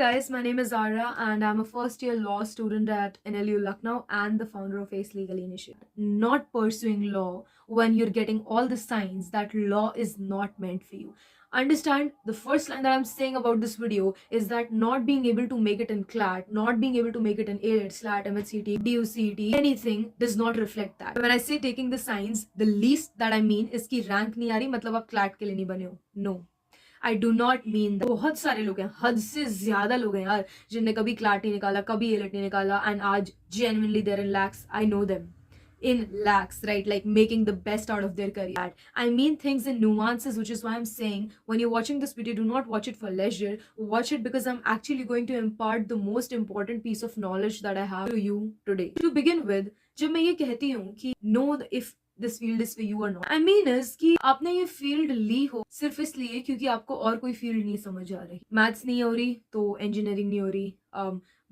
Guys, my name is Zara and I'm a first year law student at NLU Lucknow and the founder of Ace Legal Initiative. Not pursuing law when you're getting all the signs that law is not meant for you. Understand, the first line that I'm saying about this video is that not being able to make it in CLAT, not being able to make it in AIT, SLAT, MHCT, DUCT, anything does not reflect that. When I say taking the signs, the least that I mean is कि rank नहीं आ रही मतलब आप CLAT के लिए नहीं बने हो. No. I do not mean बहुत सारे लोग हैं, हद से ज्यादा लोग हैं यार, जिनने कभी क्लैट नहीं निकाला, कभी एलेट नहीं निकाला, एंड आज genuinely there in lakhs. I know them in lakhs, right? Like making the best out of their career. I mean things in nuances, which is why I'm saying when you're watching this video, do not watch it for leisure. Watch it because I'm actually going to impart the most important piece of knowledge that I have to you today. To begin with, जब मैं ये कहती हूँ कि know if this field is for you और not, I mean is कि आपने ये फील्ड ली हो सिर्फ इसलिए क्योंकि आपको और कोई फील्ड नहीं समझ आ रही. मैथ्स नहीं हो रही तो इंजीनियरिंग नहीं हो रही,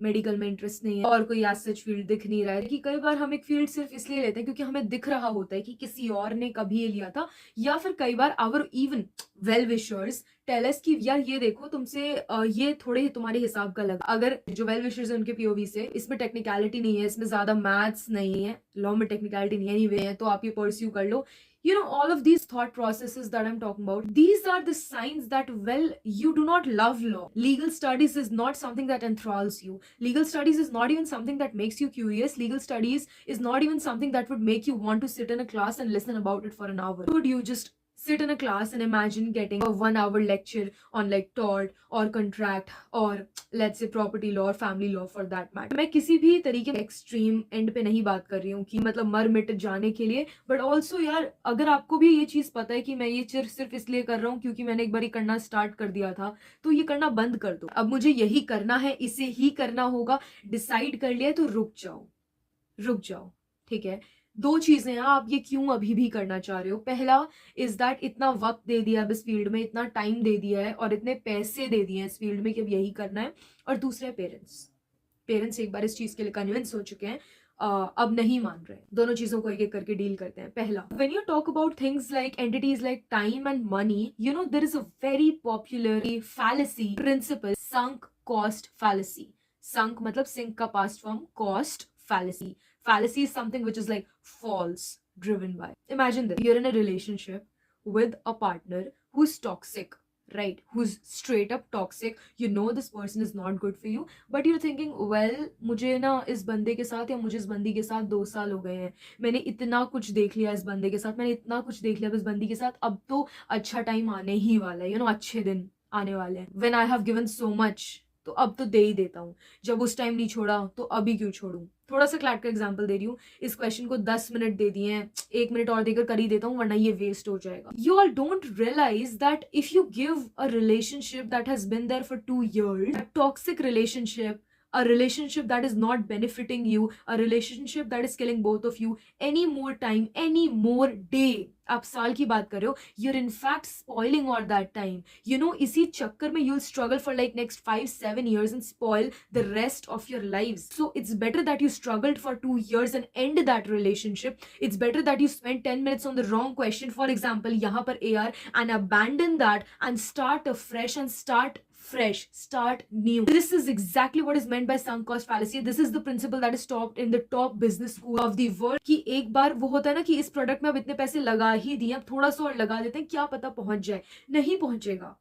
मेडिकल में इंटरेस्ट नहीं है और कोई एज सच फील्ड दिख नहीं रहा है. कि कई बार हम एक फील्ड सिर्फ इसलिए लेते हैं क्योंकि हमें दिख रहा होता है कि किसी और ने कभी ये लिया था, या फिर कई बार our even well wishers tell us कि यार ये देखो तुमसे ये थोड़े तुम्हारे हिसाब का लगा. अगर जो वेल विशर्स है उनके पीओवी से इसमें टेक्निकलिटी नहीं है, इसमें ज्यादा मैथ्स नहीं है, लॉ में टेक्निकलिटी नहीं है एनीवे है, तो आप ये परस्यू कर लो. You know, all of these thought processes that I'm talking about, these are the signs that, well, you do not love law. Legal studies is not something that enthralls you. Legal studies is not even something that makes you curious. Legal studies is not even something that would make you want to sit in a class and listen about it for an hour. Would you just sit in a class and imagine getting a 1 hour lecture on like tort or contract or let's say property law or family law for that matter? मैं किसी भी तरीके extreme and पे नहीं बात कर रही हूँ कि मतलब मर मिट जाने के लिए, बट ऑल्सो यार अगर आपको भी ये चीज पता है कि मैं ये सिर्फ इसलिए कर रहा हूँ क्योंकि मैंने एक बार करना स्टार्ट कर दिया था, तो ये करना बंद कर दो. अब मुझे यही करना है, इसे ही करना होगा, डिसाइड कर लिया तो रुक जाओ. ठीक है, दो चीजें हैं, आप ये क्यों अभी भी करना चाह रहे हो. पहला इज दैट इतना वक्त दे दिया अब इस फील्ड में, इतना टाइम दे दिया है और इतने पैसे दे दिए हैं इस फील्ड में कि अब यही करना है. और दूसरा पेरेंट्स एक बार इस चीज के लिए कन्विंस हो चुके हैं, अब नहीं मान रहे. दोनों चीजों को एक एक करके डील करते हैं. पहला, when you talk about things like entities like time and money, you know there is a very popular fallacy principle, sunk cost fallacy. Sunk मतलब सिंक का past form, cost fallacy. Fallacy is something which is like false, driven by. Imagine this. You're in a relationship with a partner who's toxic, right? Who's straight up toxic. You know this person is not good for you, but you're thinking, well, मुझे ना इस बंदे के साथ या मुझे इस बंदी के साथ 2 साल हो गए हैं, मैंने इतना कुछ देख लिया इस बंदे के साथ, मैंने इतना कुछ देख लिया इस बंदी के साथ, अब तो अच्छा टाइम आने ही वाला है, अच्छे दिन आने वाले हैं. When I have given so much, तो अब तो दे ही देता हूँ. जब उस टाइम नहीं छोड़ा तो अभी क्यों छोड़ू. थोड़ा सा क्लैट का एग्जांपल दे रही हूँ. इस क्वेश्चन को 10 मिनट दे दिए हैं, 1 मिनट और देकर कर ही देता हूँ वरना ये वेस्ट हो जाएगा. You all don't realise that if you give a relationship that has been there for 2 years, a toxic relationship, a relationship that is not benefiting you, a relationship that is killing both of you, any more time, any more day, आप साल की बात कर रहे हो, you're in fact spoiling all that time. इसी चक्कर में you'll struggle for like next 5-7 years and spoil the rest of your lives. So it's better that you struggled for 2 years and end that relationship. It's better that you spend 10 minutes on the wrong question, for example यहाँ पर AR, and abandon that and start afresh and start new. This is exactly what is meant by sunk cost fallacy. This is the principle that is taught in the top business school of the world. कि एक बार वो होता है ना कि इस product में अब इतने पैसे लगा ही दिए, अब थोड़ा सा और लगा देते हैं, क्या पता पहुंच जाए. नहीं पहुंचेगा.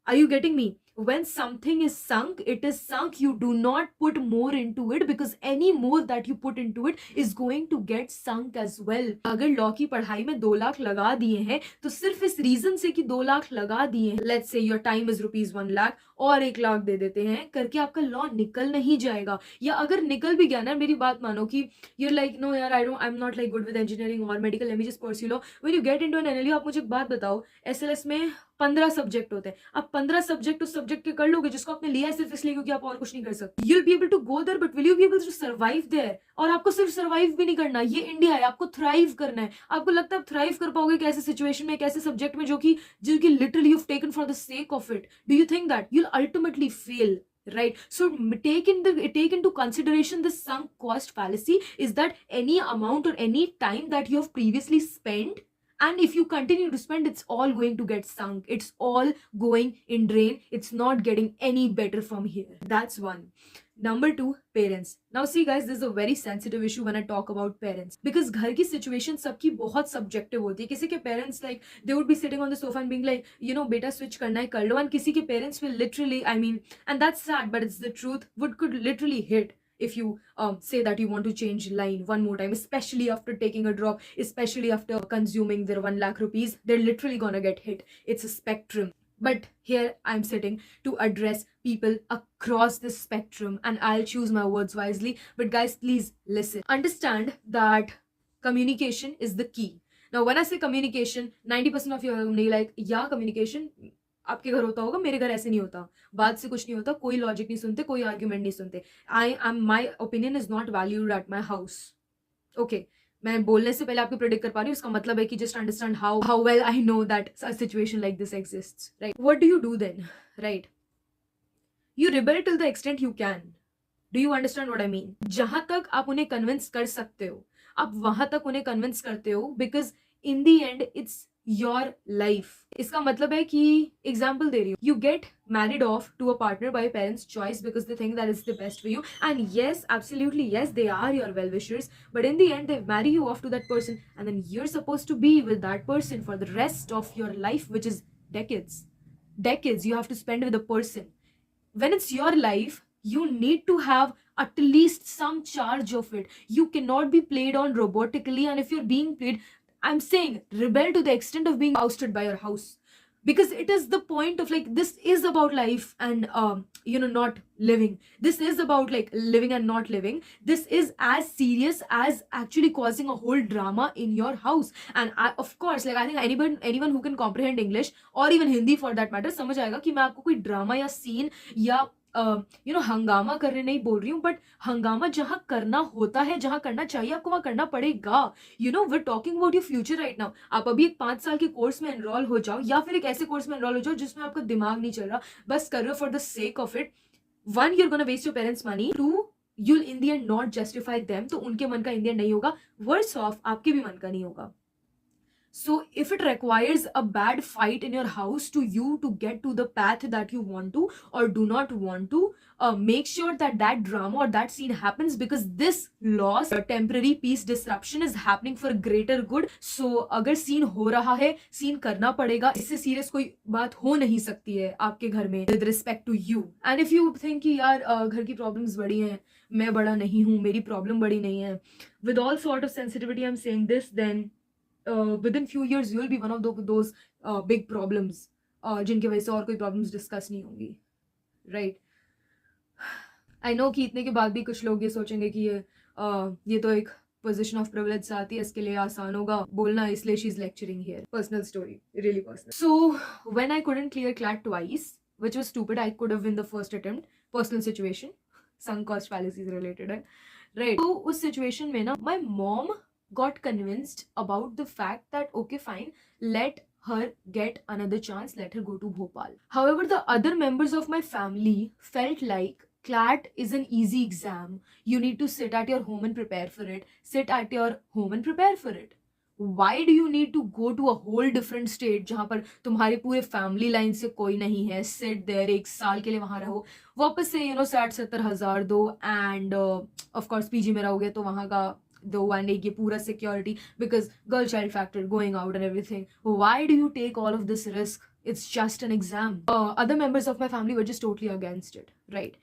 Are you getting me? When something is sunk, it is sunk. You do not put more into it because any more that you put into it is going to get sunk as well. अगर law की पढ़ाई में 2 लाख लगा दिए हैं तो सिर्फ इस रीजन से कि 2 लाख लगा दिए हैं, let's say your time is ₹1 lakh, और 1 लाख दे देते हैं करके आपका लॉ निकल नहीं जाएगा. या अगर निकल भी गया ना, मेरी बात मानो कि you're like no यार I'm not like good with engineering or medical, let me just pursue law. When you get into an NLU, आप मुझे एक बात बताओ, SLS में 15 सब्जेक्ट होते हैं. आप 15 सब्जेक्ट उस सब्जेक्ट के कर लोगे जिसको आपने लिया है सिर्फ इसलिए क्योंकि आप और कुछ नहीं कर सकते. You'll be able to go there, but will you be able to survive there? और आपको सिर्फ सर्वाइव भी नहीं करना, ये इंडिया है, आपको थ्राइव करना है. आपको लगता है आप थ्राइव कर पाओगे कैसे सिचुएशन में, कैसे सब्जेक्ट में जो कि literally you've taken for the sake of it? Do you think that you'll ultimately fail? Right? So take into consideration the sunk cost fallacy is that any amount or any time that you have previously spent And if you continue to spend, it's all going to get sunk. It's all going in drain. It's not getting any better from here. That's one. Number two, parents. Now see guys, this is a very sensitive issue when I talk about parents, because घर की situation सबकी बहुत subjective होती है. किसी के parents like they would be sitting on the sofa and being like, you know, beta switch करना है कर लो, and किसी के parents will literally, I mean, and that's sad but it's the truth, would could literally hit if you say that you want to change line one more time, especially after taking a drop, especially after consuming their 1 lakh rupees, they're literally gonna get hit. It's a spectrum. But here I'm sitting to address people across the spectrum, and I'll choose my words wisely. But guys, please listen. Understand that communication is the key. Now, when I say communication, 90% of you are going to be like, yeah, communication, आपके घर होता होगा, मेरे घर ऐसे नहीं होता, बात से कुछ नहीं होता, कोई लॉजिक नहीं सुनते, कोई आर्ग्यूमेंट नहीं सुनते. My opinion is not valued at my house. Okay, मैं बोलने से पहले आपको प्रेडिक्ट कर पा रही हूँ, उसका मतलब है कि just understand how well I know that a situation like this exists, right? What do you do then, right? You rebel till the extent you can. Do you understand what I mean? जहां तक आप उन्हें convince कर सकते हो, आप वहां तक उन्हें कन्विंस करते हो, because in the end it's your life. इसका मतलब है कि एग्जाम्पल दे रही हूँ, you get married off to a partner by parents' choice because they think that it's the best for you, and yes, absolutely yes, they are your well-wishers, but in the end they marry you off to that person, and then you're supposed to be with that person for the rest of your life, which is decades you have to spend with a person. When it's your life, you need to have at least some charge of it. You cannot be played on robotically, and if you're being played, I'm saying rebel to the extent of being ousted by your house, because it is the point of like, this is about life and you know, not living. This is about like living and not living. This is as serious as actually causing a whole drama in your house. And of course, like I think anyone who can comprehend English or even Hindi for that matter समझ आएगा कि मैं आपको कोई drama या scene या you know हंगामा करने नहीं बोल रही हूँ, बट हंगामा जहां करना होता है, जहां करना चाहिए, आपको वहां करना पड़ेगा. You know, we are talking about your future right now. आप अभी एक 5 साल के कोर्स में एनरोल हो जाओ, या फिर एक ऐसे कोर्स में एनरोल हो जाओ जिसमें आपका दिमाग नहीं चल रहा, बस कर रहे हो for the sake of it. One, you are gonna waste your parents money. Two, you'll in the end not justify them, तो उनके मन का in the end नहीं होगा. वर्स ऑफ आपके भी मन का नहीं होगा. So if it requires a bad fight in your house to you to get to the path that you want to or do not want to, make sure that that drama or that scene happens, because this loss, temporary peace disruption is happening for greater good. So अगर scene हो रहा है, scene करना पड़ेगा. इससे serious कोई बात हो नहीं सकती है आपके घर में with respect to you. And if you think कि यार घर की problems बड़ी हैं, मैं बड़ा नहीं हूँ, मेरी problem बड़ी नहीं है, with all sort of sensitivity I'm saying this, then within few years you will be one of those big problems जिनकी वजह से और कोई problems discuss नहीं होंगी, right? I know कि इतने के बाद भी कुछ लोग ये सोचेंगे कि ये तो एक position of privilege से आती है, इसके लिए आसान होगा बोलना, इसलिए she's lecturing here. Personal story, really personal. So when I couldn't clear CLAT twice, which was stupid, I could have in the first attempt, personal situation, sunk cost fallacies related है, right? तो उस situation में ना, my mom got convinced about the fact that okay fine, let her get another chance, let her go to Bhopal. However, the other members of my family felt like CLAT is an easy exam, you need to sit at your home and prepare for it. Sit at your home and prepare for it. Why do you need to go to a whole different state जहाँ पर तुम्हारे पूरे family line से कोई नहीं है? Sit there, 1 साल के लिए वहाँ रहो, वापस से you know 60-70 हज़ार दो, and of course PG में रहोगे तो वहाँ का दो, and ये पूरा security, because girl child factor, going out and everything. Why do you take all of this risk? It's just an exam. Other members of my family were just totally against it, right?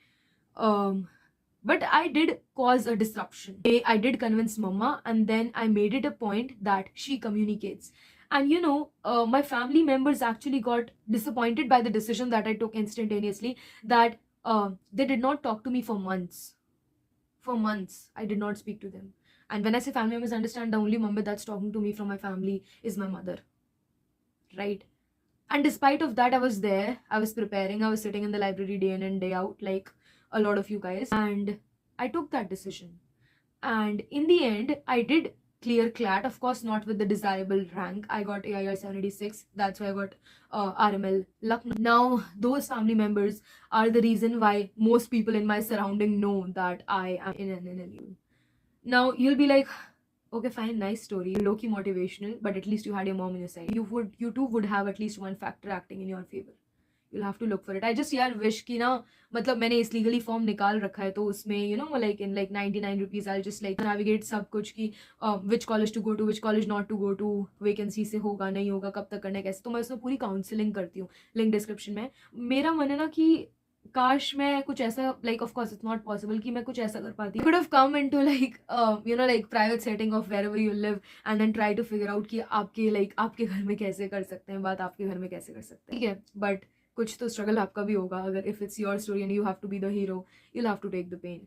But I did cause a disruption. I did convince mama, and then I made it a point that she communicates. And you know, my family members actually got disappointed by the decision that I took instantaneously, that they did not talk to me for months. For months, I did not speak to them. And when I say family members, understand the only member that's talking to me from my family is my mother, right? And despite of that, I was there, I was preparing, I was sitting in the library day in and day out, like a lot of you guys, and I took that decision. And in the end, I did clear CLAT, of course not with the desirable rank. I got AIR 786, that's why I got RML Lucknow. Now those family members are the reason why most people in my surrounding know that I am in an NLU. Now you'll be like, Okay, fine, nice story, low key motivational, but at least you had your mom on your side. You too would have at least one factor acting in your favor. You'll have to look for it. I just यार wish कि ना, मतलब मैंने इस legally form निकाल रखा है, तो उसमें like in like 99 rupees I'll just like navigate सब कुछ कि which college to go to, which college not to go to, vacancy से होगा नहीं होगा, कब तक करना है, कैसे, तो मैं उसमें पूरी काउंसलिंग करती हूँ, लिंक डिस्क्रिप्शन में। मेरा मन है ना कि काश मैं कुछ ऐसा, like of course it's not possible कि मैं कुछ ऐसा कर पाती, could have come into like like private setting of wherever you live and then try to figure out कि आपके घर में कैसे कर सकते हैं बात, आपके घर में कैसे कर सकते हैं, ठीक है, बट कुछ तो स्ट्रगल आपका भी होगा, अगर if it's your story and you have to be the hero, you'll have to take the pain.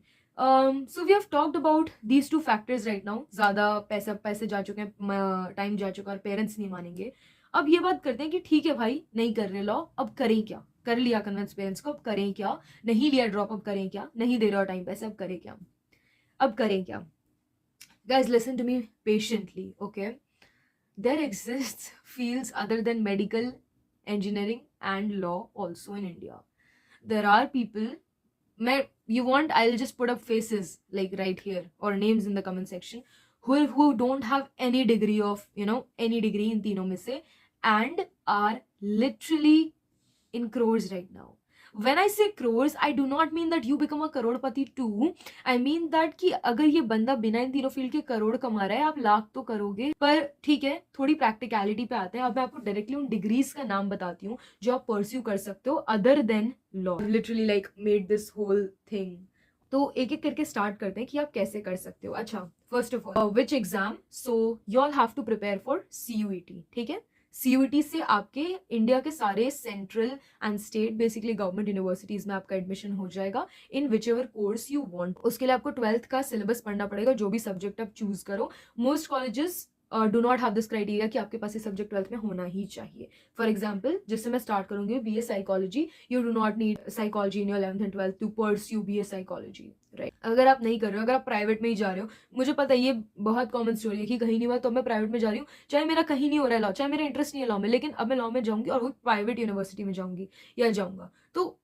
So we have talked about these two factors right now. ज़्यादा पैसे जा चुके हैं, टाइम जा चुका है और पेरेंट्स नहीं मानेंगे। अब ये बात करते हैं कि ठीक है भाई, नहीं कर रहे लॉ, अब करें क्या? कर लिया कन्विंस पेरेंट्स को, अब करें क्या? नहीं लिया ड्रॉप, अब करें क्या? नहीं दे रहा टाइम पैसे, अब करें क्या? अब करें क्या? Guys, listen to me patiently, okay? There exists fields other than medical, engineering and law also in India. There are people, I'll just put up faces like right here or names in the comment section who don't have any degree of, any degree in तीनों में से, and are literally in crores right now. When I say crores, I do not mean that you become a Crorepati too. I mean that कि अगर ये बंदा बिना इन तीनों field के करोड़ कमा रहा है, आप लाख तो करोगे, पर ठीक है, थोड़ी प्रैक्टिकलिटी पे आते हैं। अब मैं आपको डायरेक्टली उन डिग्रीज का नाम बताती हूँ जो आप परस्यू कर सकते हो other than law. Literally like made this whole thing. तो एक एक करके स्टार्ट करते हैं कि आप कैसे कर सकते हो। अच्छा, first of all which exam, so you all have to prepare for CUET, ठीक है। CUET से आपके इंडिया के सारे central and state basically government universities में आपका एडमिशन हो जाएगा in whichever course you want. उसके लिए आपको 12th का सिलेबस पढ़ना पड़ेगा, जो भी सब्जेक्ट आप चूज करो। Most colleges do not have this criteria कि आपके पास ये सब्जेक्ट 12th में होना ही चाहिए। फॉर एग्जाम्पल, जिससे मैं स्टार्ट करूंगी BA psychology, you do not need psychology in your 11th and 12th to pursue BA psychology, right. अगर आप नहीं कर रहे हो, अगर आप प्राइवेट में ही जा रहे हो, मुझे पता है ये बहुत कॉमन स्टोरी है कि कहीं नहीं हुआ तो मैं प्राइवेट में जा रही हूँ, चाहे मेरा कहीं नहीं हो रहा है लॉ, चाहे मेरा इंटरेस्ट नहीं है लॉ में, लेकिन अब मैं लॉ में जाऊंगी और वो प्राइवेट यूनिवर्सिटी में जाऊंगी या जाऊंगा। तो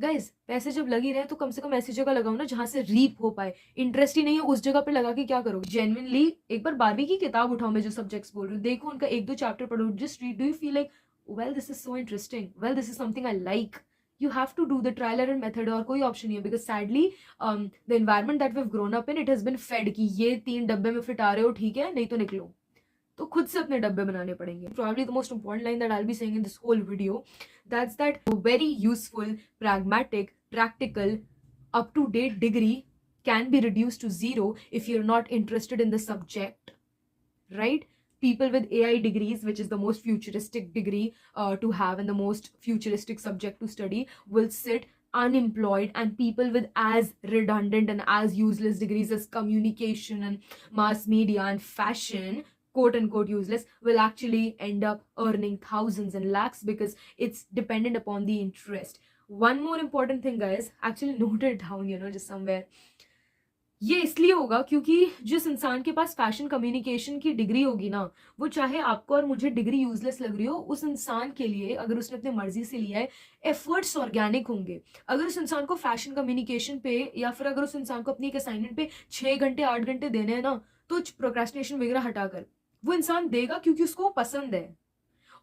गाइज, पैसे जब लग ही रहे तो कम से कम ऐसी जगह लगाओ ना जहां से रीप हो पाए। इंटरेस्ट ही नहीं है उस जगह पे लगा के क्या करोगे? जेन्युइनली एक बार 12वीं की किताब उठाओ, मैं जो सब्जेक्ट्स बोल रही हूँ, देखो उनका 1-2 चैप्टर पढ़ो, just read, do you feel like well this is so interesting, well this is something I like, you have to do the trial error method, और कोई ऑप्शन नहीं है, because sadly the environment that we've grown up in, it has been fed कि ये 3 डब्बे में fit आ रहे हो, ठीक है, नहीं तो निकलो। तो खुद से अपने डब्बे बनाने पड़ेंगे। Probably the most important line that I'll be saying in this whole video, that's that very useful, pragmatic, practical, up-to-date degree can be reduced to 0 if you're not interested in the subject, right? People with AI degrees, which is the most futuristic degree to have and the most futuristic subject to study, will sit unemployed, and people with as redundant and as useless degrees as communication and mass media and fashion, quote unquote useless, will actually end up earning thousands and lakhs because it's dependent upon the interest. One more important thing, guys, actually note it down, just somewhere. ये इसलिए होगा क्योंकि जिस इंसान के पास fashion communication की degree होगी ना, वो चाहे आपको और मुझे डिग्री यूजलेस लग रही हो, उस इंसान के लिए, अगर उसने अपने मर्जी से लिया है, एफर्ट्स ऑर्गेनिक होंगे। अगर उस इंसान को फैशन कम्युनिकेशन पे, या फिर अगर उस इंसान को अपनी एक असाइनमेंट पे 6 घंटे 8 घंटे देने हैं ना, तो प्रोक्रेस्टिनेशन वगैरह हटाकर वो इंसान देगा क्योंकि उसको पसंद है।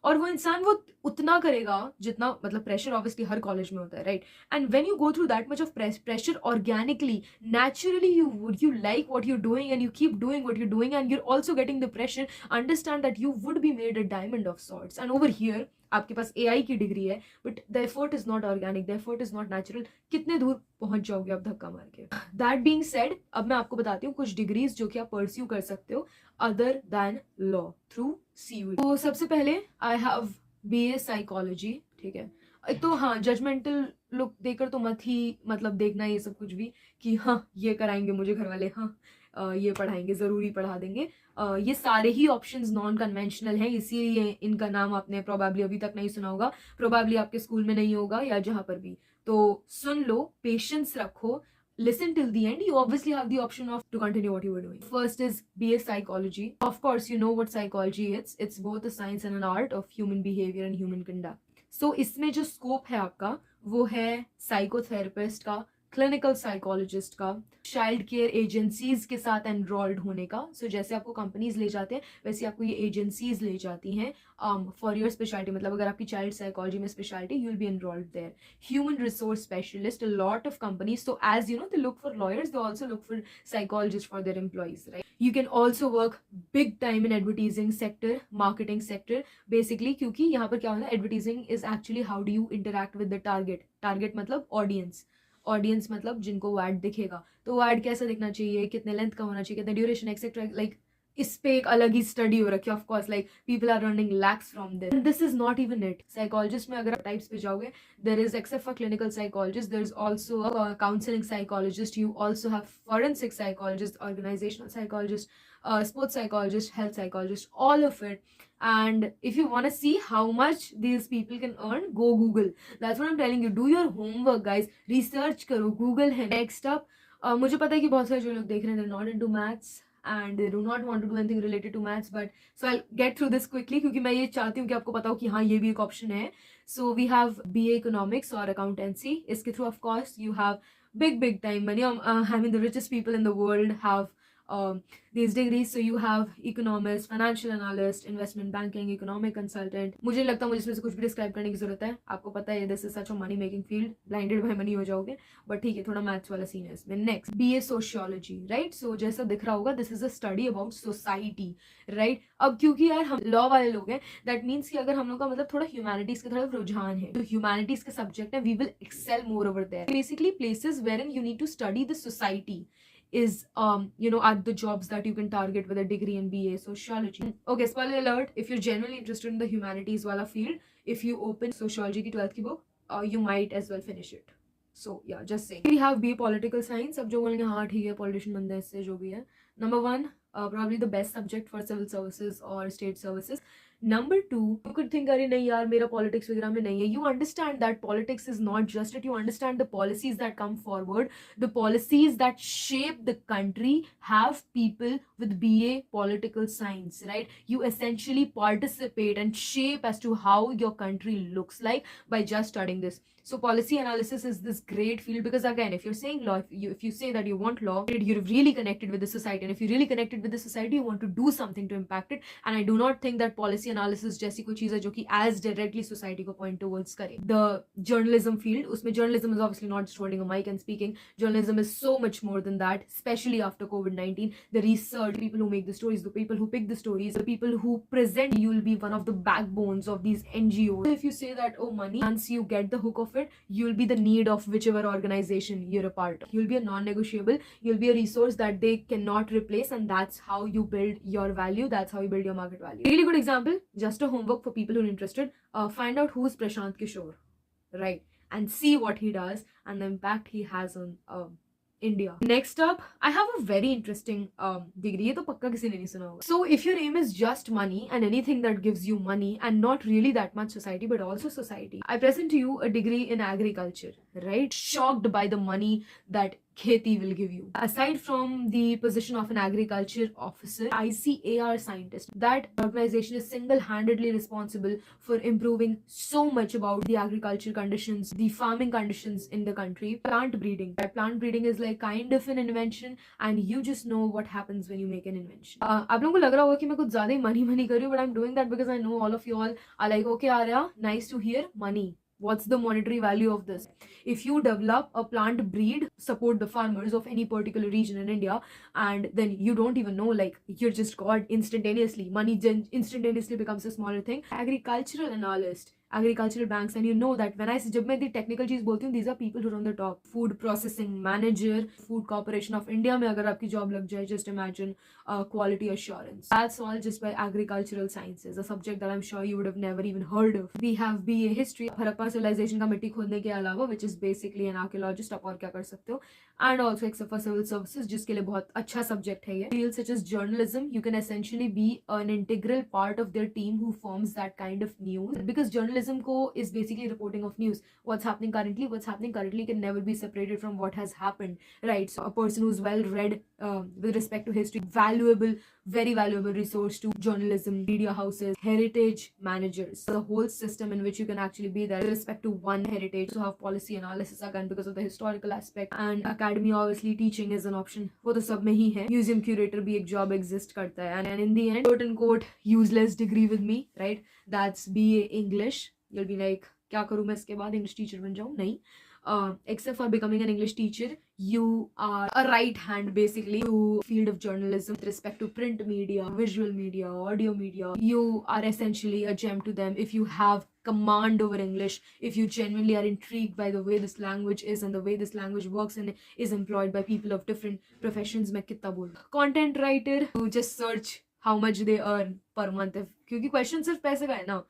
और वो इंसान वो उतना करेगा जितना, मतलब प्रेशर ऑब्वियसली हर कॉलेज में होता है, right? And when you go through that much of pressure organically, naturally you like what you're doing and you keep doing what you're doing and you're also getting the pressure, understand that you would be made a diamond of sorts. And over here आपके पास AI की degree है, but the effort is not organic, the effort is not natural. कितने दूर पहुंच जाओगे आप धक्का मार के? दैट बीइंग सेड, अब मैं आपको बताती हूँ कुछ डिग्रीज जो कि आप परस्यू कर सकते हो other than law through CUET। तो सबसे पहले आई हैव BA साइकोलॉजी, ठीक है। एक तो हाँ, जजमेंटल लुक देकर तो मत ही मतलब देखना ये सब कुछ भी कि हाँ ये कराएंगे मुझे घर वाले, हाँ ये पढ़ाएंगे, जरूरी पढ़ा देंगे। ये सारे ही ऑप्शंस नॉन कन्वेंशनल हैं, इसीलिए इनका नाम आपने प्रोबेबली अभी तक नहीं सुना होगा, प्रोबेबली आपके स्कूल में नहीं होगा या जहां पर भी। तो सुन लो, पेशेंस रखो, listen till the end. You obviously have the option of to continue what you were doing. First is BA psychology. Of course you know what psychology is. It's both a science and an art of human behavior and human conduct. So इसमें जो scope है आपका वो है psychotherapist का, clinical psychologist का, child care agencies के साथ एनरोल्ड होने का. सो जैसे आपको कंपनीज ले जाते हैं वैसे आपको ये एजेंसीज ले जाती हैं फॉर योर स्पेशलिटी. मतलब अगर आपकी चाइल्ड साइकोलॉजी में speciality, you will be enrolled there. Human resource specialist, a lot of companies, so as you know, they look for lawyers, they also look for psychologists for their employees, right? You can also work big time in advertising sector, marketing sector, basically क्योंकि यहाँ पर क्या होता है, advertising is actually how do you interact with the target मतलब audience मतलब जिनको वो एड दिखेगा, तो वो एड कैसा दिखना चाहिए, कितने लेंथ का होना चाहिए, कितने ड्यूरेशन एक्सेट्रा. लाइक इस पे एक अलग ही स्टडी हो रखी है. Of course like people are earning lakhs from this. This is not even it. Psychologist में अगर आप टाइप्स पे जाओगे, there is except for clinical psychologist, there is also a counselling psychologist, you also have forensic psychologist, organisational psychologist, sports psychologist, health psychologist, all of it. And if you want to see how much these people can earn, go Google. That's what I'm telling you. Do your homework, guys. Research करो. Google है. Next up, मुझे पता है कि बहुत सारे जो लोग देख रहे हैं, they're not into maths and they do not want to do anything related to maths, but so I'll get through this quickly क्योंकि मैं ये चाहती हूँ कि आपको पता हो कि हाँ ये भी एक ऑप्शन है. So we have BA economics or accountancy. इसके through of course you have big time money. I mean the richest people in the world have these degrees. So you have economist, financial analyst, investment banking, economic consultant. मुझे लगता है मुझे इसमें से कुछ भी describe करने की जरूरत है. आपको पता है this is such a money making field, blinded bye money हो जाओगे, बट ठीक है थोड़ा मैथ्स वाला सीन है इसमें. Next BA sociology, right. So जैसा दिख रहा होगा, this is a study about society, right. अब क्योंकि यार हम लॉ वाले लोग हैं, दैट मीन्स कि अगर हम लोग का मतलब थोड़ा ह्यूमैनिटीज की तरफ रुझान है, तो ह्यूमैनिटीज के सब्जेक्ट है, we will excel more over there. Basically places where in you need to study the society is are the jobs that you can target with a degree in BA sociology. Okay, spoiler alert, if you're genuinely interested in the humanities wala field, if you open sociology की 12th की book, you might as well finish it. So yeah, just saying. We have BA political science. अब जो बोलेंगे हाँ ठीक है politician बनना है, इससे जो भी है. Number 1, probably the best subject for civil services or state services. Number 2, you could think अरे नहीं यार मेरा politics वगैरह में नहीं है. You understand that politics is not just it. You understand the policies that come forward, the policies that shape the country have people with BA political science, right? You essentially participate and shape as to how your country looks like by just studying this. So policy analysis is this great field because again, if you're saying law, if you say that you want law, you're really connected with the society, and if you're really connected with the society, you want to do something to impact it. And I do not think that policy analysis जैसी कोई चीज है जो कि as directly society को point towards करे. The journalism field, उसमें journalism is obviously not just holding a mic and speaking. Journalism is so much more than that, especially after COVID-19. The research, people who make the stories, the people who pick the stories, the people who present, you will be one of the backbones of these NGOs. If you say that, oh money, once you get the hook of it, you'll be the need of whichever organization you're a part of. You'll be a non-negotiable, you'll be a resource that they cannot replace, and that's how you build your value, that's how you build your market value. Really good example, just a homework for people who are interested. Find out who's Prashant Kishore, right, and see what he does and the impact he has on India. Next up, I have a very interesting degree. ये तो पक्का किसी ने नहीं सुना होगा. So if your aim is just money and anything that gives you money and not really that much society but also society, I present to you a degree in agriculture, right? Shocked by the money that खेती will give you. Aside from the position of an agriculture officer, ICAR scientist, that organization is single-handedly responsible for improving so much about the agriculture conditions, the farming conditions in the country. Plant breeding. That plant breeding is like kind of an invention, and you just know what happens when you make an invention. आप लोगों को लग रहा होगा कि मैं कुछ ज़्यादा ही money कर रही हूँ, but I'm doing that because I know all of you all are like, okay Arya, nice to hear, money. What's the monetary value of this? If you develop a plant breed, support the farmers of any particular region in India, and then you don't even know, like you're just God instantaneously. Money instantaneously becomes a smaller thing. Agricultural analyst, agricultural banks, and you know that when जब मैं the technical चीज बोलती हूँ, these are people who are on the top. Food processing manager, Food Corporation of India में अगर आपकी job लग जाए, just imagine quality assurance. That's all just by agricultural sciences, a subject that I'm sure you would have never even heard of. We have BA history, Harappa civilization का मिट्टी खोदने के अलावा, which is basically an archaeologist, आप और क्या कर सकते हो, and also except for civil services, जिसके लिए बहुत अच्छा subject है ये. Fields such as journalism, you can essentially be an integral part of their team who forms that kind of news, because journalism ko is basically reporting of news. What's happening currently can never be separated from what has happened, right? So a person who's well read with respect to history, valuable very valuable resource to journalism, media houses, heritage managers, the whole system in which you can actually be there with respect to one heritage. So have policy analysis again because of the historical aspect, and academy obviously teaching is an option. वो तो सब में ही है. Museum curator भी एक job exist करता है, and in the end, quote unquote useless degree with me, right? That's BA English. You'll be like, क्या करूँ मैं इसके बाद, English teacher बन जाऊँ? नहीं. Except for becoming an English teacher, you are a right hand basically to field of journalism with respect to print media, visual media, audio media. You are essentially a gem to them if you have command over English, if you genuinely are intrigued by the way this language is and the way this language works and is employed by people of different professions. मैं कितना बोल, content writer, you just search how much they earn per month. क्योंकि question सिर्फ पैसे का है ना.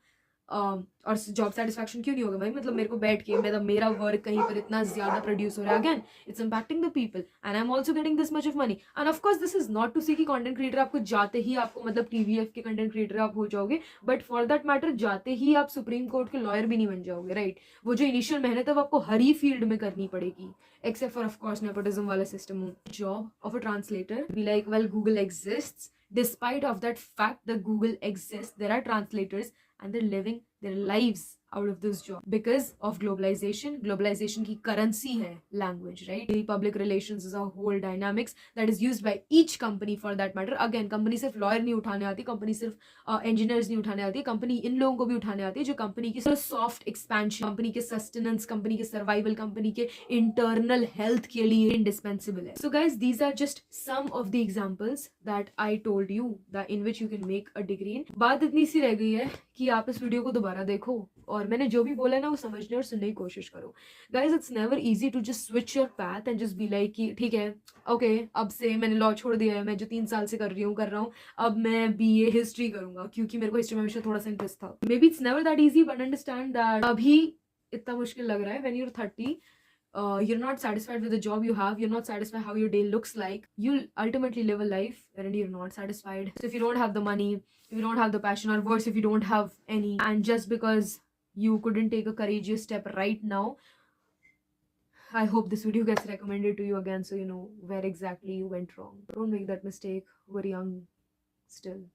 और जॉब सेटिस्फैक्शन क्यों नहीं होगा भाई, मतलब मेरे को बैठ के मेरा वर्क कहीं पर इतना ज्यादा प्रोड्यूस हो रहा है, again it's impacting the people and I am also getting this much of money. And of course this is not to see कि कंटेंट क्रिएटर आपको जाते ही आपको मतलब टीवीएफ के कंटेंट क्रिएटर आप हो जाओगे, बट फॉर दैट मैटर जाते ही आप सुप्रीम कोर्ट के लॉयर भी नहीं बन जाओगे, राइट? वो जो इनिशियल मेहनत है वो आपको हर ही फील्ड में करनी पड़ेगी, except for of course nepotism वाला सिस्टम. Job of a translator be like, well Google exists. Despite of that fact that Google exists, there are translators and they're living their lives out of this job because of globalization. Globalization की currency है language, right? The public relations is a whole dynamics that is used by each company for that matter. Again, company सिर्फ lawyer नहीं उठाने आती, company सिर्फ engineers नहीं उठाने आती, company इन लोगों को भी उठाने आती है जो company की soft expansion, company के sustenance, company के survival, company के internal health के लिए indispensable है. So guys, these are just some of the examples that I told you that in which you can make a degree in. बात इतनी सी रह गई है कि आप इस वीडियो को दोबारा देखो और मैंने जो भी बोला है ना वो समझने और सुनने की कोशिश करो. Guys it's never easy to just switch your path and just be like कि ठीक है ओके अब से मैंने लॉ छोड़ दिया है, मैं जो 3 साल से कर रहा हूँ अब मैं BA हिस्ट्री करूंगा क्योंकि मेरे को हिस्ट्री में हमेशा थोड़ा सा इंटरेस्ट था. Maybe it's never that easy, but understand that अभी इतना मुश्किल लग रहा है when you are 30. You're not satisfied with the job you have, you're not satisfied how your day looks like, you'll ultimately live a life wherein you're not satisfied. So if you don't have the money, if you don't have the passion, or worse if you don't have any, and just because you couldn't take a courageous step right now, I hope this video gets recommended to you again so you know where exactly you went wrong. Don't make that mistake. We're young still.